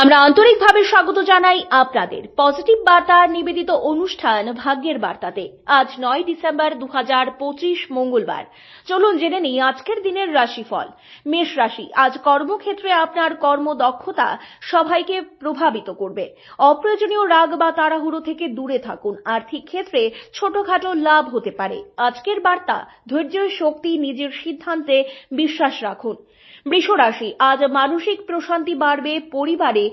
আমরা আন্তরিকভাবে স্বাগত জানাই আপনাদের পজিটিভ বার্তার নিবেদিত অনুষ্ঠান ভাগ্যের বার্তাতে। আজ 9 ডিসেম্বর 2025 মঙ্গলবার। চলুন জেনে নিই আজকের দিনের রাশিফল। মেষ রাশি, আজ কর্মক্ষেত্রে আপনার কর্মদক্ষতা সবাইকে প্রভাবিত করবে। অপ্রয়োজনীয় রাগ বা তাড়াহুড়ো থেকে দূরে থাকুন। আর্থিক ক্ষেত্রে ছোটখাটো লাভ হতে পারে। আজকের বার্তা, ধৈর্যের শক্তি, নিজের সিদ্ধান্তে বিশ্বাস রাখুন। বৃষ রাশি, আজ মানসিক প্রশান্তি বাড়বে। পরিবারে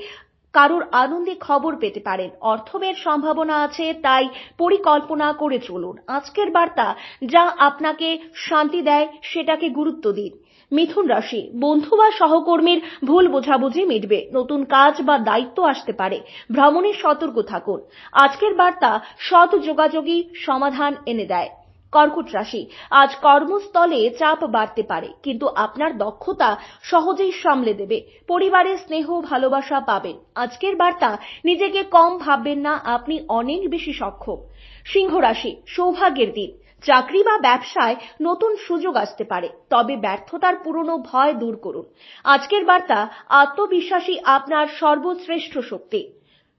কারোর আনন্দে খবর পেতে পারেন। অর্থব্যয়ের সম্ভাবনা আছে, তাই পরিকল্পনা করে চলুন। আজকের বার্তা, যা আপনাকে শান্তি দেয় সেটাকে গুরুত্ব দিন। মিথুন রাশি, বন্ধু বা সহকর্মীর ভুল বোঝাবুঝি মিটবে। নতুন কাজ বা দায়িত্ব আসতে পারে। ভ্রমণে সতর্ক থাকুন। আজকের বার্তা, সৎ যোগাযোগই সমাধান এনে দেয়। কর্কট রাশি, আজ কর্মস্থলে চাপ বাড়তে পারে, কিন্তু আপনার দক্ষতা সহজেই সামলে দেবে। পরিবারে স্নেহ ভালোবাসা পাবেন। আজকের বার্তা, নিজেকে কম ভাববেন না, আপনি অনেক বেশি সক্ষম। সিংহ রাশি, সৌভাগ্যের দিন। চাকরি বা ব্যবসায় নতুন সুযোগ আসতে পারে, তবে ব্যর্থতার পুরনো ভয় দূর করুন। আজকের বার্তা, আত্মবিশ্বাসী আপনার সর্বশ্রেষ্ঠ শক্তি।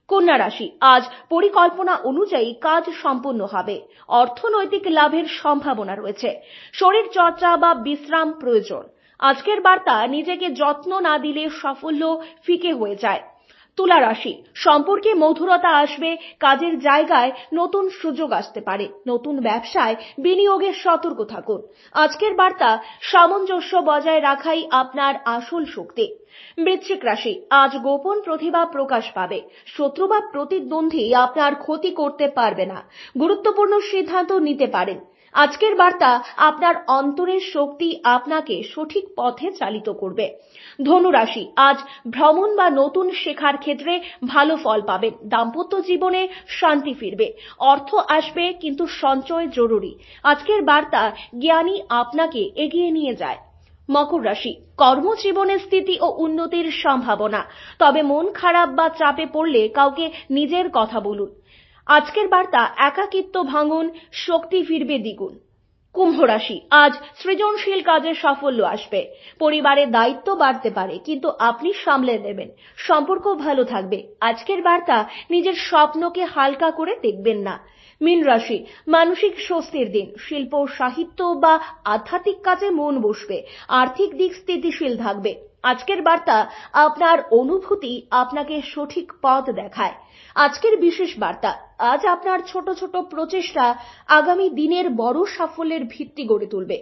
কন্যা রাশি, আজ পরিকল্পনা অনুযায়ী কাজ সম্পন্ন হবে। অর্থনৈতিক লাভের সম্ভাবনা রয়েছে। শরীর চর্চা বা বিশ্রাম প্রয়োজন। আজকের বার্তা, নিজেকে যত্ন না দিলে সাফল্য ফিকে হয়ে যায়। তুলা রাশি, সম্পর্কে মধুরতা আসবে। কাজের জায়গায় নতুন সুযোগ আসতে পারে। নতুন ব্যবসায় বিনিয়োগে সতর্ক থাকুন। আজকের বার্তা, সামঞ্জস্য বজায় রাখাই আপনার আসল শক্তি। বৃশ্চিক রাশি, আজ গোপন প্রতিভা প্রকাশ পাবে। শত্রু বা প্রতিদ্বন্দ্বী আপনার ক্ষতি করতে পারবে না। গুরুত্বপূর্ণ সিদ্ধান্ত নিতে পারেন। আজকের বার্তা, আপনার অন্তরের শক্তি আপনাকে সঠিক পথে চালিত করবে। ধনু রাশি, আজ ভ্রমণ বা নতুন শেখার ক্ষেত্রে ভালো ফল পাবেন। দাম্পত্য জীবনে শান্তি ফিরবে। অর্থ আসবে, কিন্তু সঞ্চয় জরুরি। আজকের বার্তা, জ্ঞানী আপনাকে এগিয়ে নিয়ে যায়। মকর রাশি, কর্মজীবনে স্থিতি ও উন্নতির সম্ভাবনা, তবে মন খারাপ বা চাপে পড়লে কাউকে নিজের কথা বলুন। আজকের বার্তা, একাকিত্ব ভাঙুন, শক্তি ফিরবে দ্বিগুণ। কুম্ভ রাশি, আজ সৃজনশীল কাজে সাফল্য আসবে। পরিবারের দায়িত্ব বাড়তে পারে, কিন্তু আপনি সামলে নেবেন। সম্পর্ক ভালো থাকবে। আজকের বার্তা, নিজের স্বপ্নকে হালকা করে দেখবেন না। মীন রাশি, মানসিক স্বস্তির দিন। শিল্প, সাহিত্য বা আধ্যাত্মিক কাজে মন বসবে। আর্থিক দিক স্থিতিশীল থাকবে। আজকের বার্তা, আপনার অনুভূতি আপনাকে সঠিক পথ দেখায়। আজকের বিশেষ বার্তা, আজ আপনার ছোট ছোট প্রচেষ্টা আগামী দিনের বড় সাফল্যের ভিত্তি গড়ে তুলবে।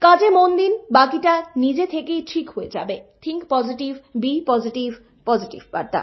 কাজে মন দিন, বাকিটা নিজে থেকেই ঠিক হয়ে যাবে। Think positive, be positive. Positive বার্তা।